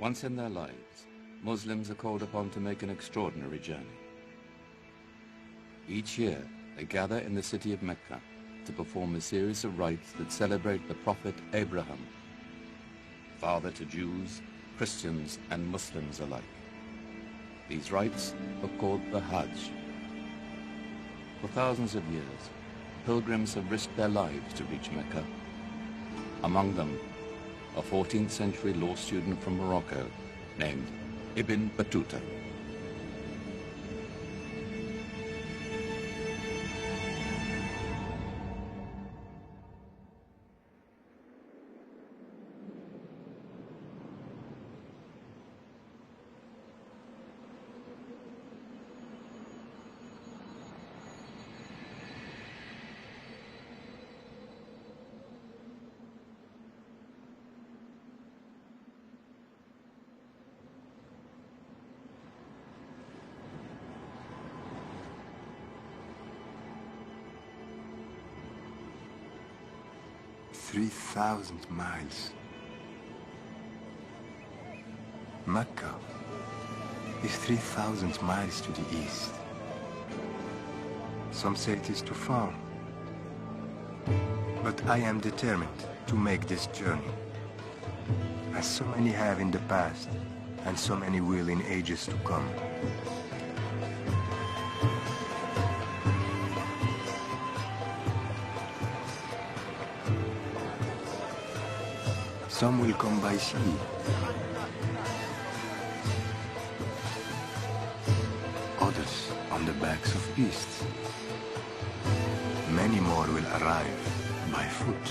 Once in their lives, Muslims are called upon to make an extraordinary journey. Each year, they gather in the city of Mecca to perform a series of rites that celebrate the Prophet Abraham, father to Jews, Christians, and Muslims alike. These rites are called the Hajj. For thousands of years, pilgrims have risked their lives to reach Mecca. Among them, a 14th century law student from Morocco named Ibn Battuta. $3,000 miles. Mecca is 3,000 miles to the east. Some say it is too far, but I am determined to make this journey, as so many have in the past, and so many will in ages to come. Some will come by sea. Others on the backs of beasts. Many more will arrive by foot.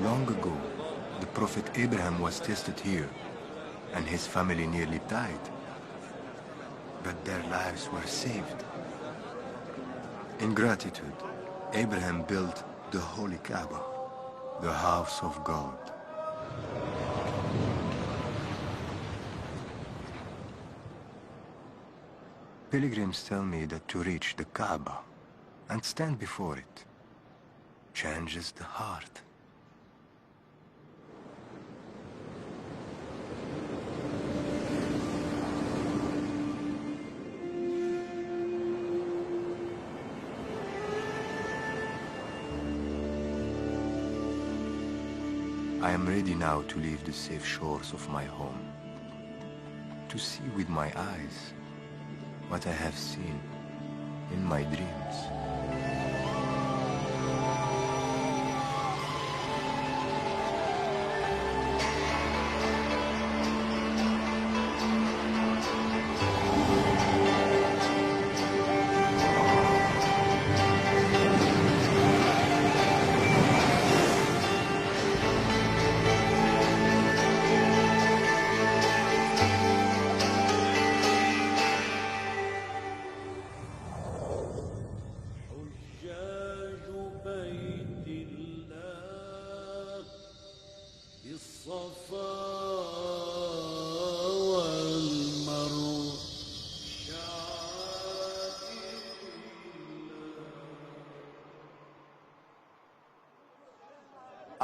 Long ago, the Prophet Abraham was tested here, and his family nearly died, but their lives were saved. In gratitude, Abraham built the Holy Kaaba, the house of God. Pilgrims tell me that to reach the Kaaba and stand before it changes the heart. I am ready now to leave the safe shores of my home, to see with my eyes what I have seen in my dreams.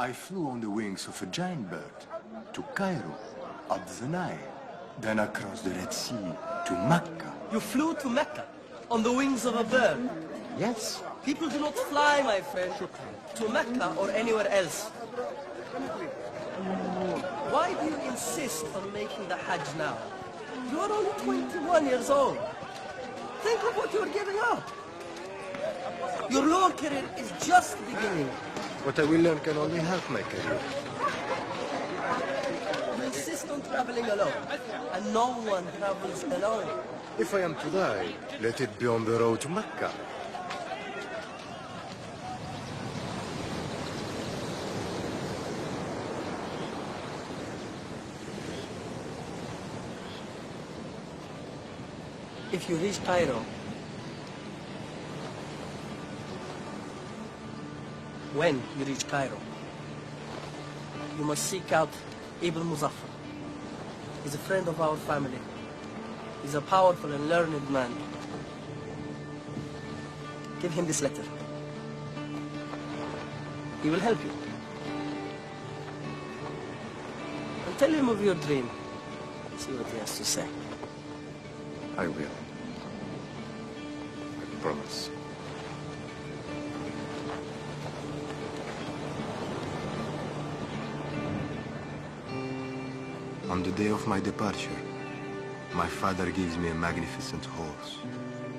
I flew on the wings of a giant bird to Cairo, up the Nile, then across the Red Sea to Mecca. You flew to Mecca on the wings of a bird? Yes. People do not fly, my friend, to Mecca or anywhere else. Why do you insist on making the Hajj now? You are only 21 years old. Think of what you are giving up. Your law career is just beginning. What I will learn can only help my career. You insist on traveling alone, and no one travels alone. If I am to die, let it be on the road to Mecca. If you reach Cairo, when you reach Cairo, you must seek out Ibn Muzaffar. He's a friend of our family. He's a powerful and learned man. Give him this letter. He will help you. And tell him of your dream. See what he has to say. I will. I promise. On the day of my departure, my father gives me a magnificent horse,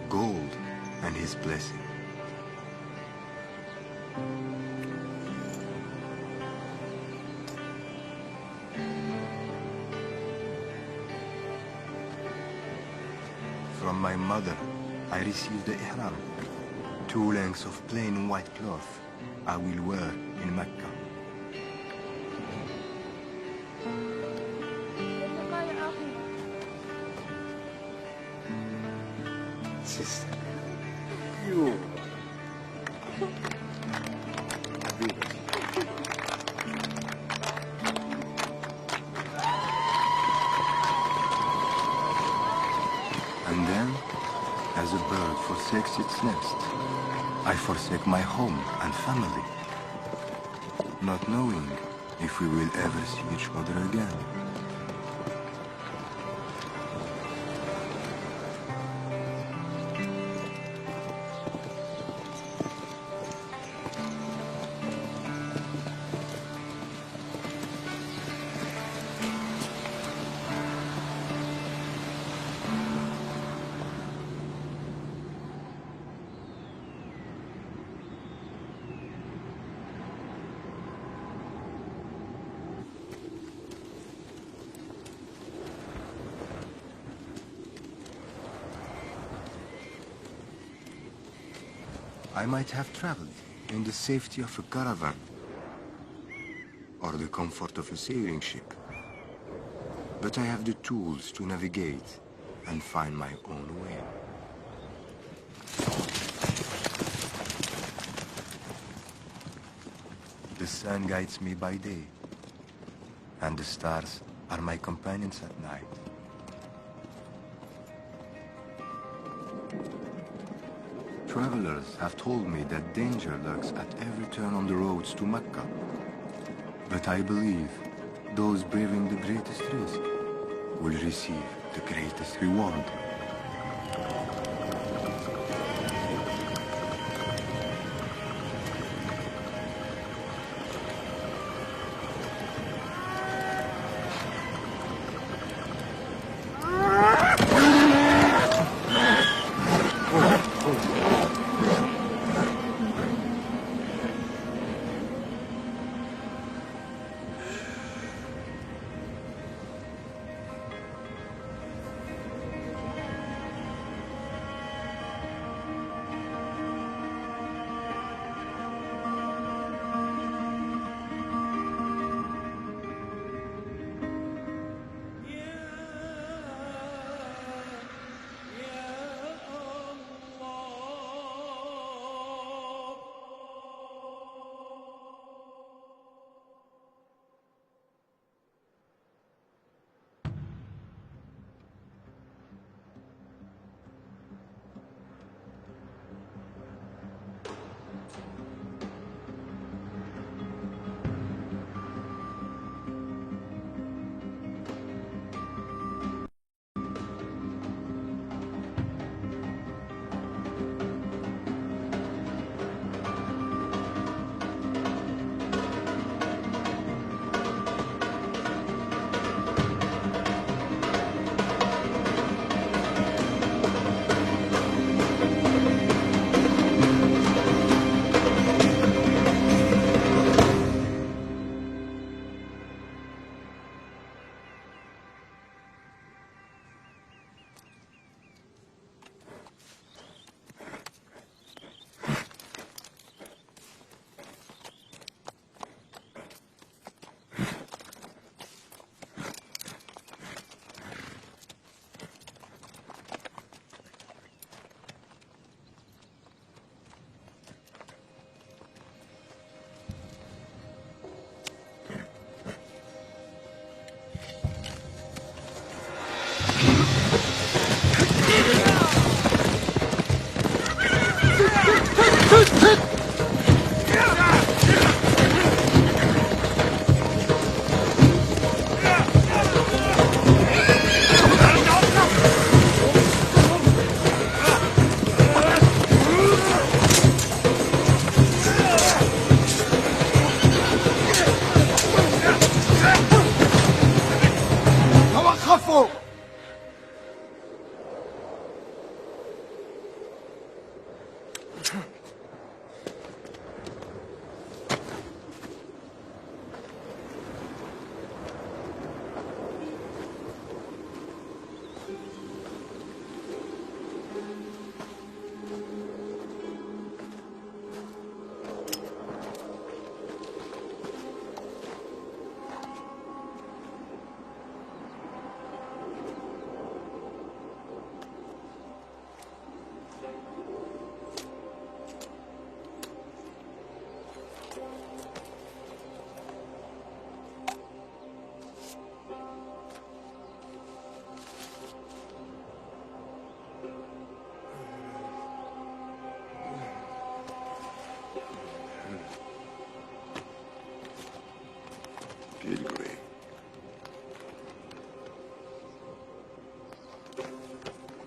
gold, and his blessing. From my mother, I received the ihram, 2 lengths of plain white cloth I will wear in Mecca. Sister, you. And then, as a bird forsakes its nest, I forsake my home and family, not knowing if we will ever see each other again. I might have traveled in the safety of a caravan or the comfort of a sailing ship, but I have the tools to navigate and find my own way. The sun guides me by day, and the stars are my companions at night. Travelers have told me that danger lurks at every turn on the roads to Mecca. But I believe those braving the greatest risk will receive the greatest reward.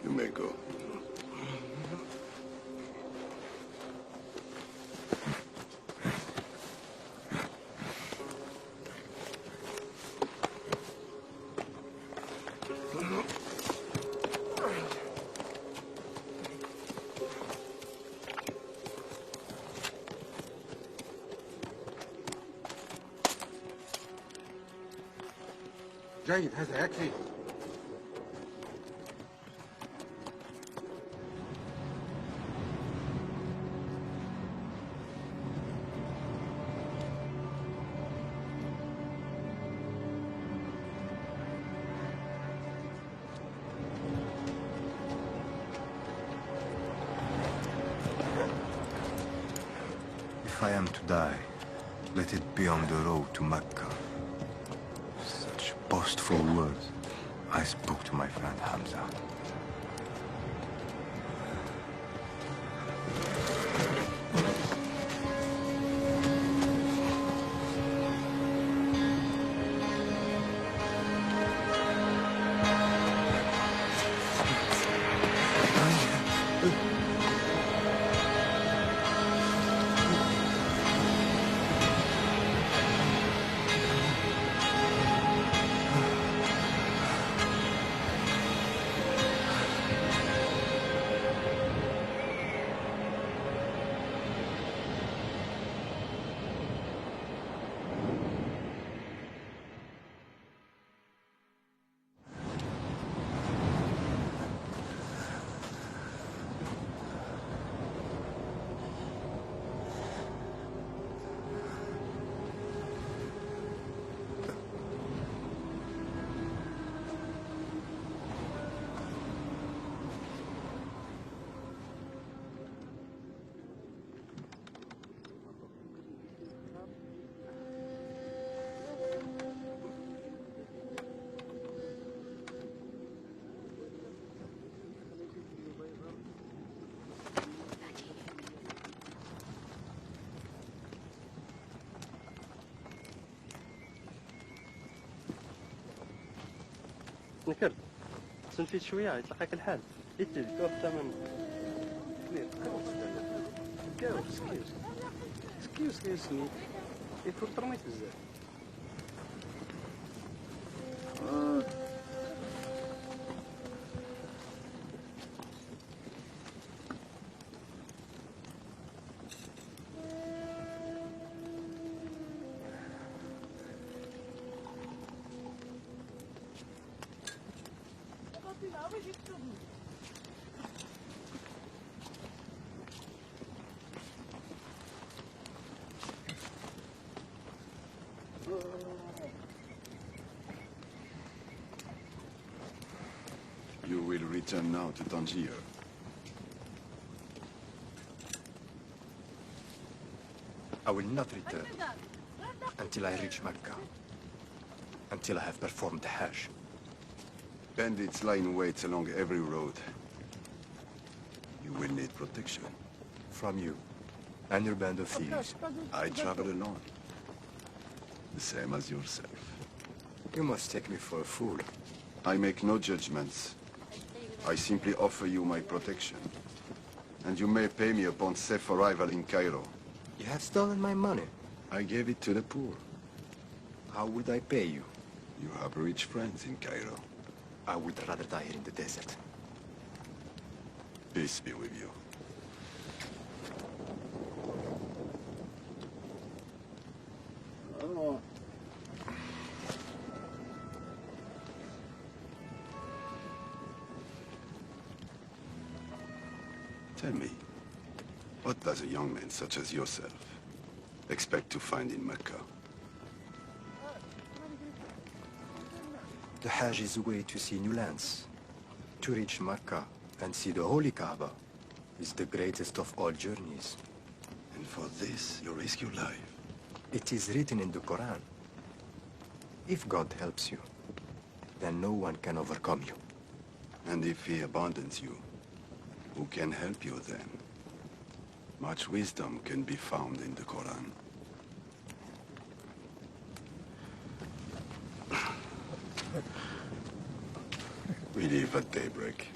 You may go. جيد هذا يكفي. If I am to die, let it be on the road to Mecca. Such boastful words. I spoke to my friend Hamza. نكرت تنفيت شويه يتلقاك الحال يتل كوف ثمن كبير كاوس سكيوس سني يفوت ترميت بزاف You will return now to Tangier. I will not return until I reach Mecca. Until I have performed the Hajj. Bandits lie in wait along every road. You will need protection. From you and your band of thieves. I travel alone. The same as yourself. You must take me for a fool. I make no judgments. I simply offer you my protection. And you may pay me upon safe arrival in Cairo. You have stolen my money. I gave it to the poor. How would I pay you? You have rich friends in Cairo. I would rather die here in the desert. Peace be with you. Tell me, what does a young man such as yourself expect to find in Mecca? The Hajj is a way to see new lands. To reach Mecca and see the Holy Kaaba is the greatest of all journeys. And for this, you risk your life. It is written in the Quran. If God helps you, then no one can overcome you. And if he abandons you, who can help you then? Much wisdom can be found in the Quran. We leave at daybreak.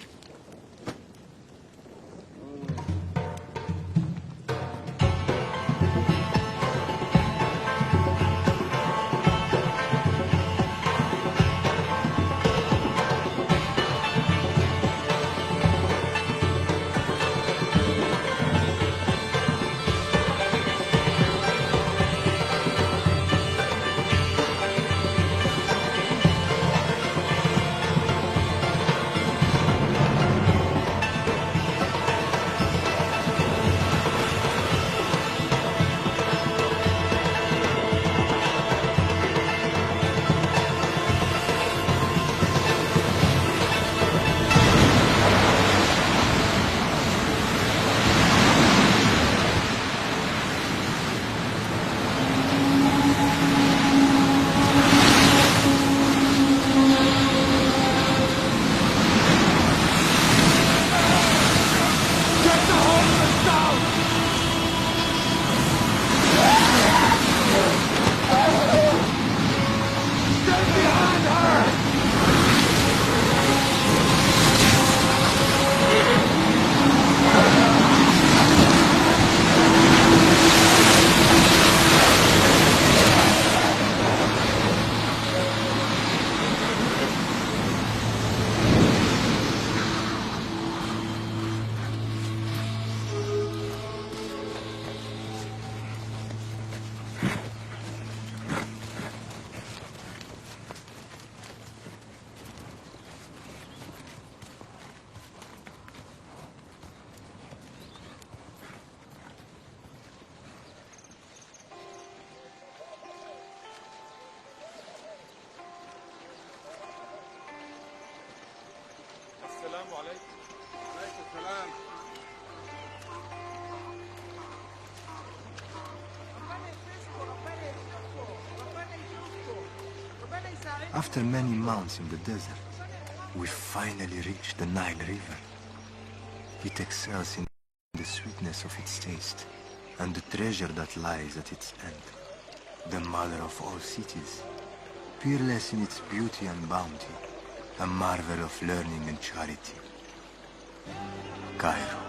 After many months in the desert, we finally reached the Nile River. It excels in the sweetness of its taste and the treasure that lies at its end. The mother of all cities, peerless in its beauty and bounty, a marvel of learning and charity. Cairo.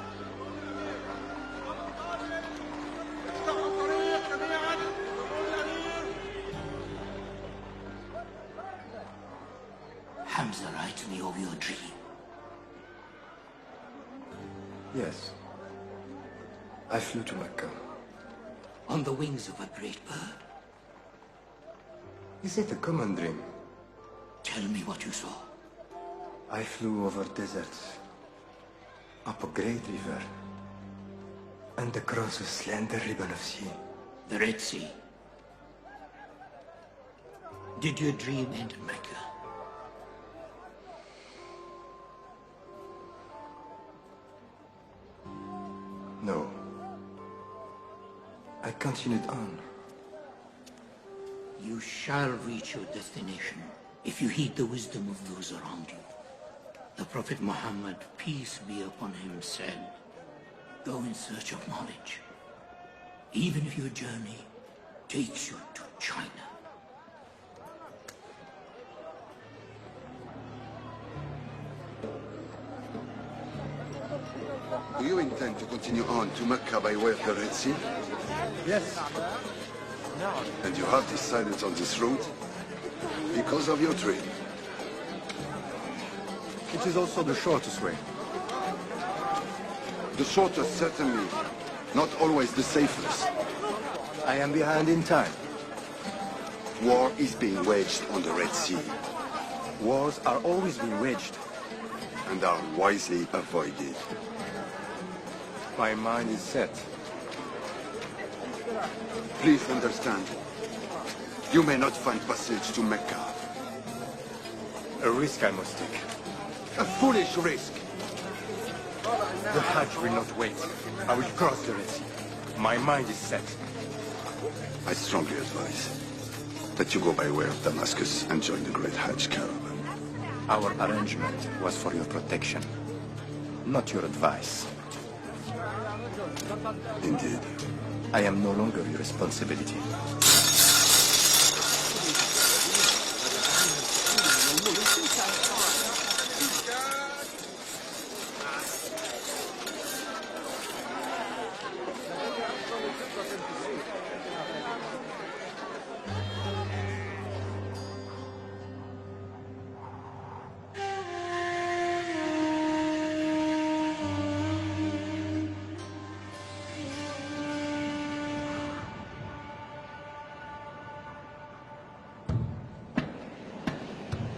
Hamza, write me of your dream. Yes. I flew to Mecca. On the wings of a great bird. Is it a common dream? Tell me what you saw. I flew over deserts, up a great river, and across a slender ribbon of sea. The Red Sea. Did your dream end in Mecca? No. I continued on. You shall reach your destination if you heed the wisdom of those around you. The Prophet Muhammad, peace be upon him, said, go in search of knowledge, even if your journey takes you to China. Do you intend to continue on to Mecca by way of the Red Sea? Yes. And you have decided on this route because of your dream? It is also the shortest way. The shortest, certainly. Not always the safest. I am behind in time. War is being waged on the Red Sea Wars are always being waged. and are wisely avoided. My mind is set. Please understand. You may not find passage to Mecca. A risk I must take. A foolish risk. The Hajj will not wait. I will cross the Red Sea. My mind is set. I strongly advise that you go by way of Damascus and join the Great Hajj caravan. Our arrangement was for your protection, not your advice. Indeed. I am no longer your responsibility.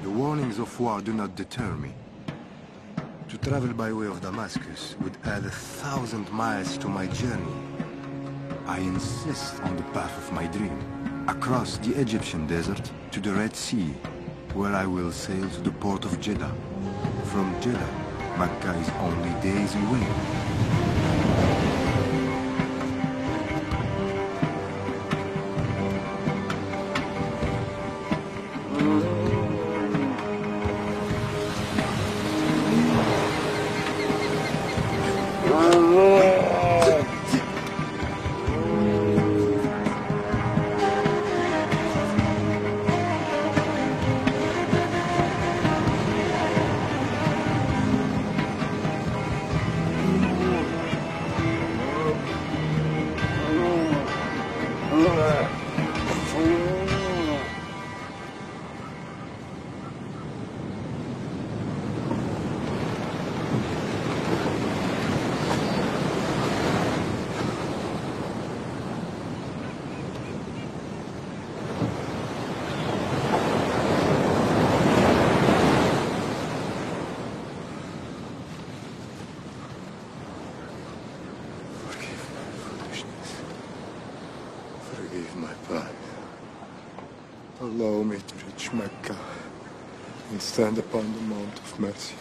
The warnings of war do not deter me. To travel by way of Damascus would add 1,000 miles to my journey. I insist on the path of my dream, across the Egyptian desert to the Red Sea, where I will sail to the port of Jeddah. From Jeddah, Mecca is only days away. Forgive my pride. Allow me to reach Mecca and stand upon the Mount of Mercy.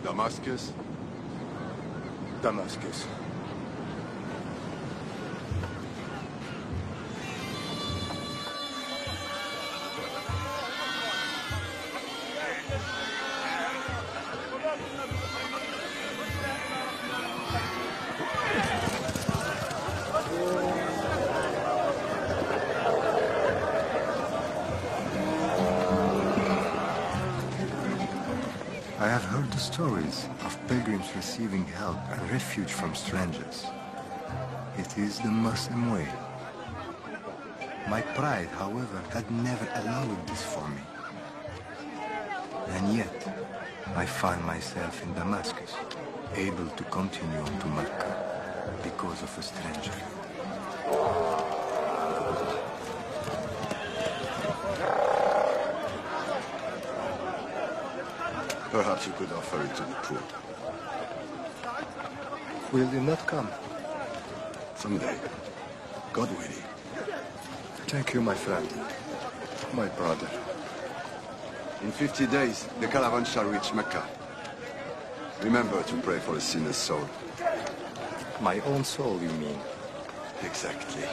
Damascus? Damascus. I have heard the stories of pilgrims receiving help and refuge from strangers. It is the Muslim way. My pride, however, had never allowed this for me. And yet, I find myself in Damascus, able to continue on to Mecca because of a stranger. Perhaps you could offer it to the poor. Will you not come? Someday. God willing. Thank you, my friend. My brother. In 50 days, the caravan shall reach Mecca. Remember to pray for a sinner's soul. My own soul, you mean? Exactly.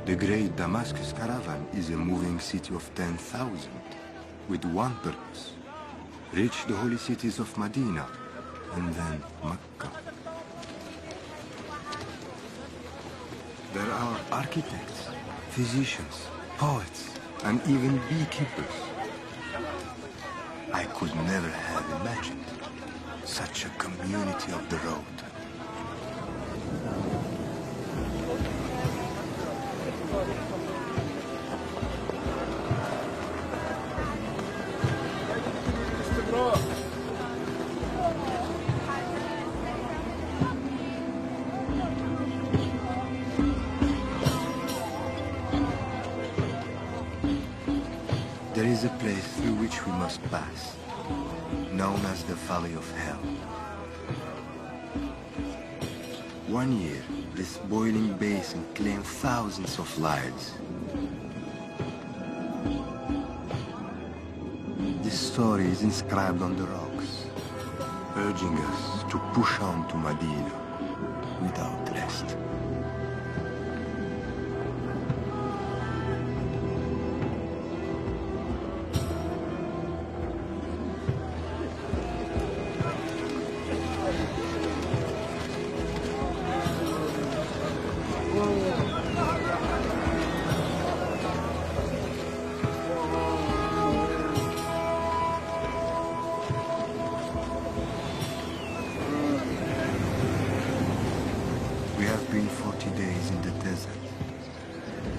The great Damascus caravan is a moving city of 10,000 with one purpose: reach the holy cities of Medina and then Mecca. There are architects, physicians, poets, and even beekeepers. I could never have imagined such a community of the road. There is a place through which we must pass, known as the Valley of Hell. One year, this boiling basin claimed thousands of lives. This story is inscribed on the rocks, urging us to push on to Medina without rest. We have been 40 days in the desert.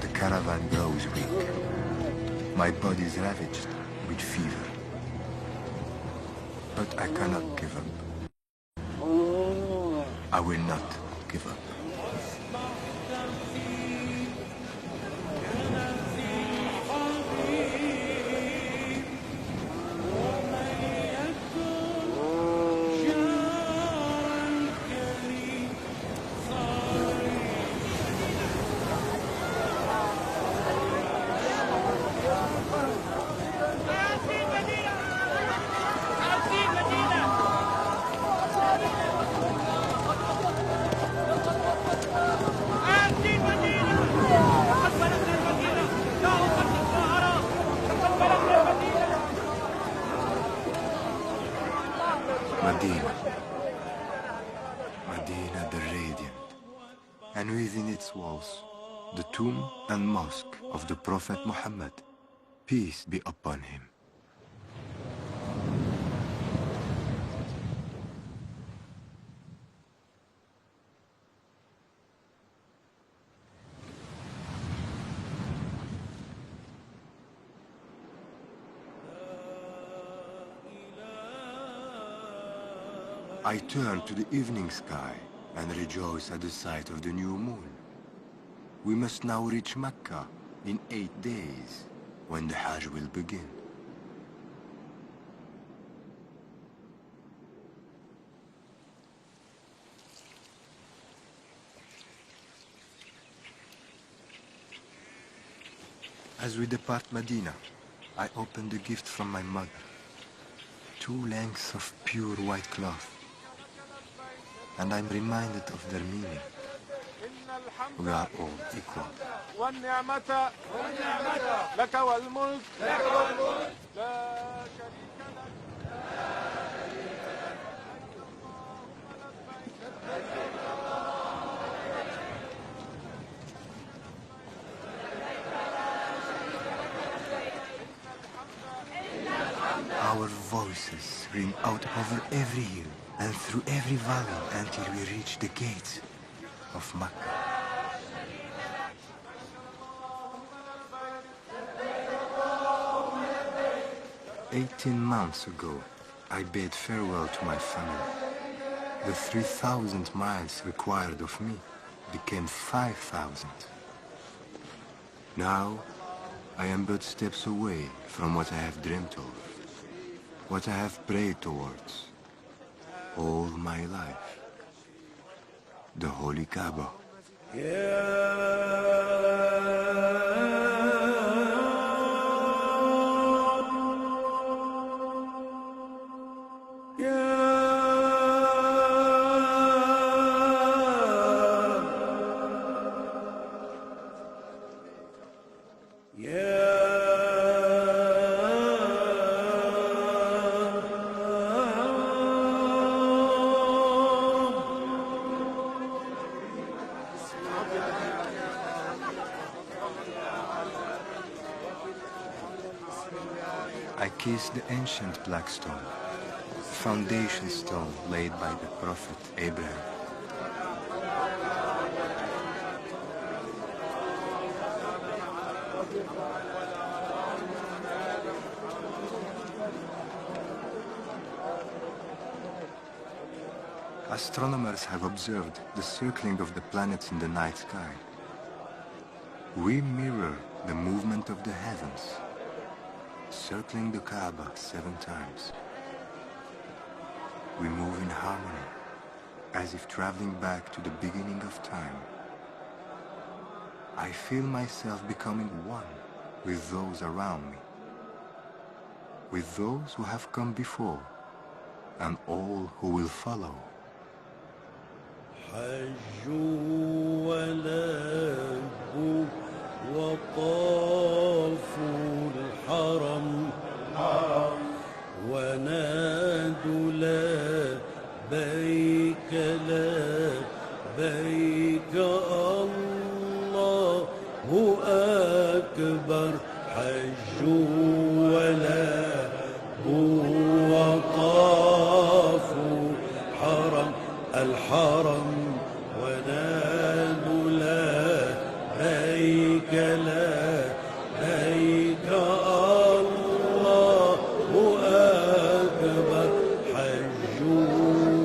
The caravan grows weak. My body is ravaged with fever. But I cannot give up. I will not give up. Medina. Medina the Radiant. And within its walls, the tomb and mosque of the Prophet Muhammad, peace be upon him. I turn to the evening sky and rejoice at the sight of the new moon. We must now reach Mecca in 8 days, when the Hajj will begin. As we depart Medina, I open the gift from my mother. 2 lengths of pure white cloth. And I'm reminded of their meaning. We are all equal. والنعمة لك والملك لا شريك لك. Our voices ring out over every hill and through every valley until we reach the gates of Mecca. 18 months ago, I bade farewell to my family. The 3,000 miles required of me became 5,000. Now, I am but steps away from what I have dreamt of, what I have prayed towards all my life, the Holy Kaaba. I kiss the ancient black stone, foundation stone laid by the Prophet Abraham. Astronomers have observed the circling of the planets in the night sky. We mirror the movement of the heavens, circling the Kaaba 7 times. We move in harmony, as if traveling back to the beginning of time. I feel myself becoming one with those around me, with those who have come before, and all who will follow. وطافوا الحرم ونادوا لبيك لبيك الله أكبر حجوا ولبوا وطافوا الحرم ونادوا لبيك لبيك الله أكبر حجوا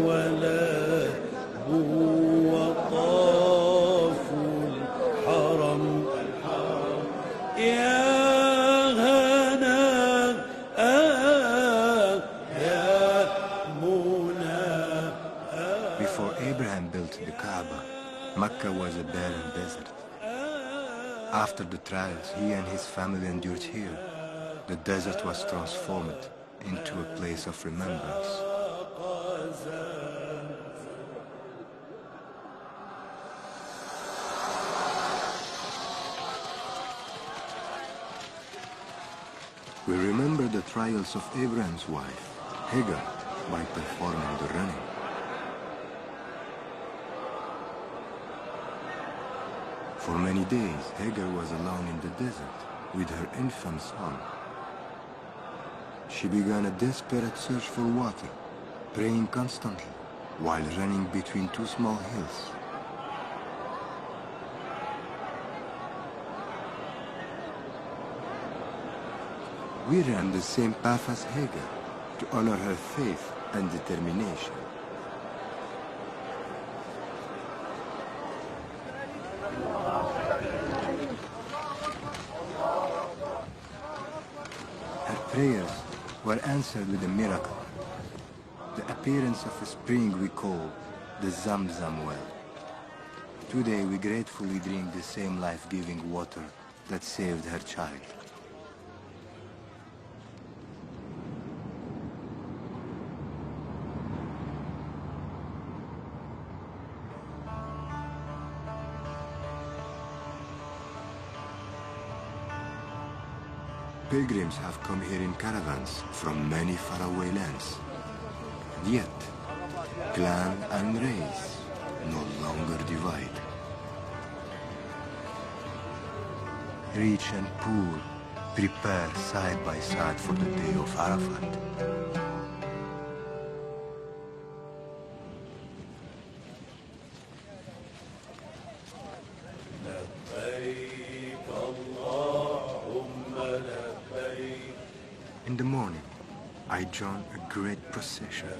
ولبوا وطافوا الحرم يا هنا يا منى. Before Abraham built the Kaaba, Mecca was a barren desert. After the trials he and his family endured here, the desert was transformed into a place of remembrance. We remember the trials of Abraham's wife, Hagar, by performing the running. For many days, Hagar was alone in the desert with her infant son. She began a desperate search for water, praying constantly while running between two small hills. We ran the same path as Hagar to honor her faith and determination. Her prayers were answered with a miracle, the appearance of a spring we call the Zamzam well. Today we gratefully drink the same life-giving water that saved her child. Pilgrims have come here in caravans from many faraway lands. Yet, clan and race no longer divide. Rich and poor prepare side by side for the day of Arafat. In the morning, I join a great procession.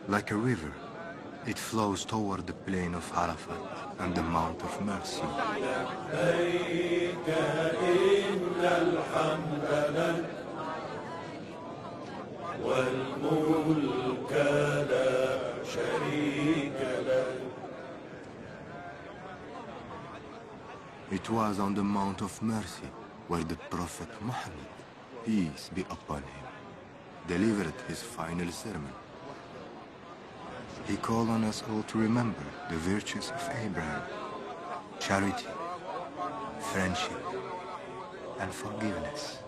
Like a river, it flows toward the plain of Arafat and the Mount of Mercy. It was on the Mount of Mercy where the Prophet Muhammad, peace be upon him, delivered his final sermon. He called on us all to remember the virtues of Abraham: charity, friendship, and forgiveness.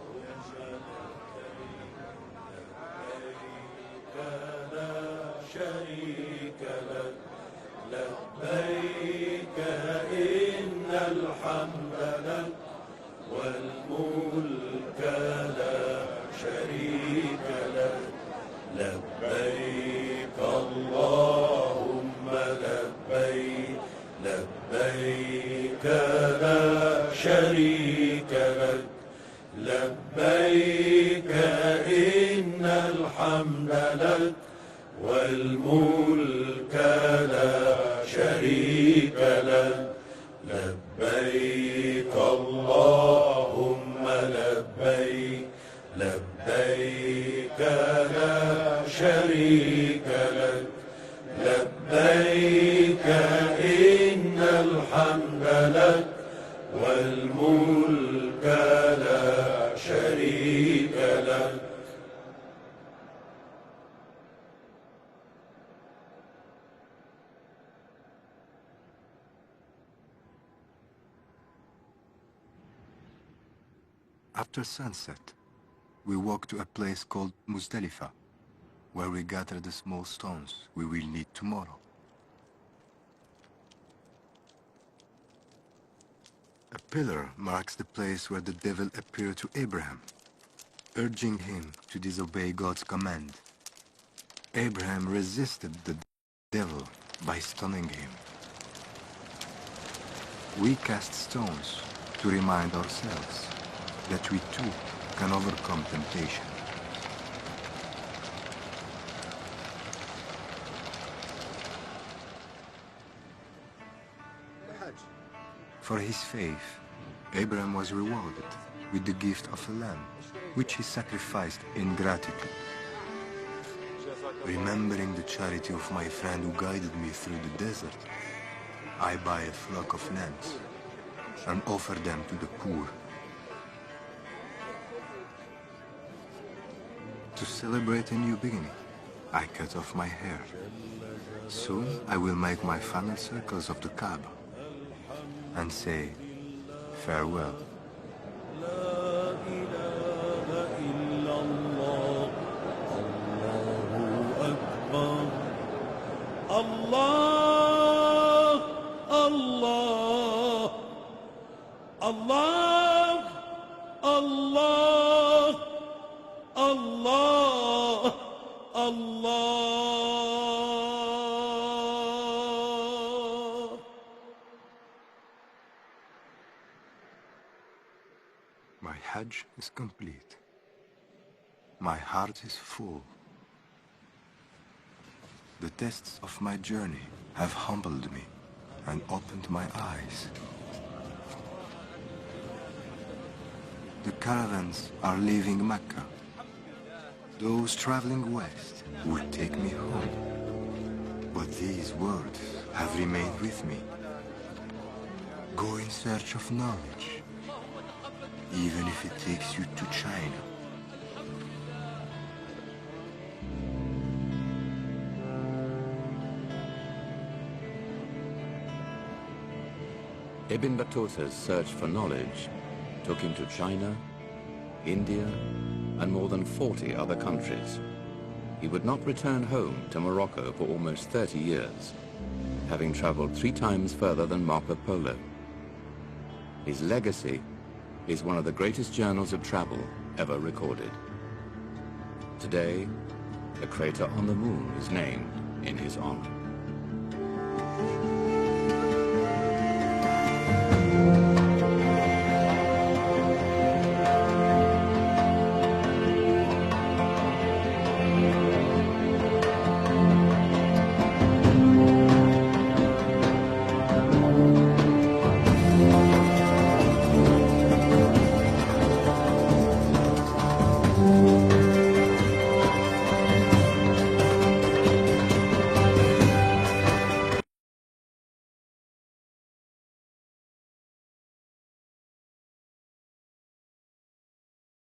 لبيك إن الحمد لك والملك لا شريك لك لبيك اللهم لبيك لبيك لا شريك لك لبيك إن الحمد لك والملك لا شريك لك لبيك اللهم لبيك لبيك لا شريك لك لبيك إن الحمد لك والملك لا شريك لك. After sunset, we walk to a place called Muzdalifah, where we gather the small stones we will need tomorrow. A pillar marks the place where the devil appeared to Abraham, urging him to disobey God's command. Abraham resisted the devil by stoning him. We cast stones to remind ourselves that we too can overcome temptation. For his faith, Abraham was rewarded with the gift of a lamb, which he sacrificed in gratitude. Remembering the charity of my friend who guided me through the desert, I buy a flock of lambs and offer them to the poor. To celebrate a new beginning, I cut off my hair. Soon I will make my final circles of the Kaaba and say farewell. لا إله Allah, Allah, Allah, Allah. My Hajj is complete. My heart is full. The tests of my journey have humbled me and opened my eyes. The caravans are leaving Mecca. Those traveling west would take me home. But these words have remained with me. Go in search of knowledge, even if it takes you to China. Ibn Battuta's search for knowledge took him to China, India, and more than 40 other countries. He would not return home to Morocco for almost 30 years, having traveled 3 times further than Marco Polo. His legacy is one of the greatest journals of travel ever recorded. Today, a crater on the moon is named in his honor.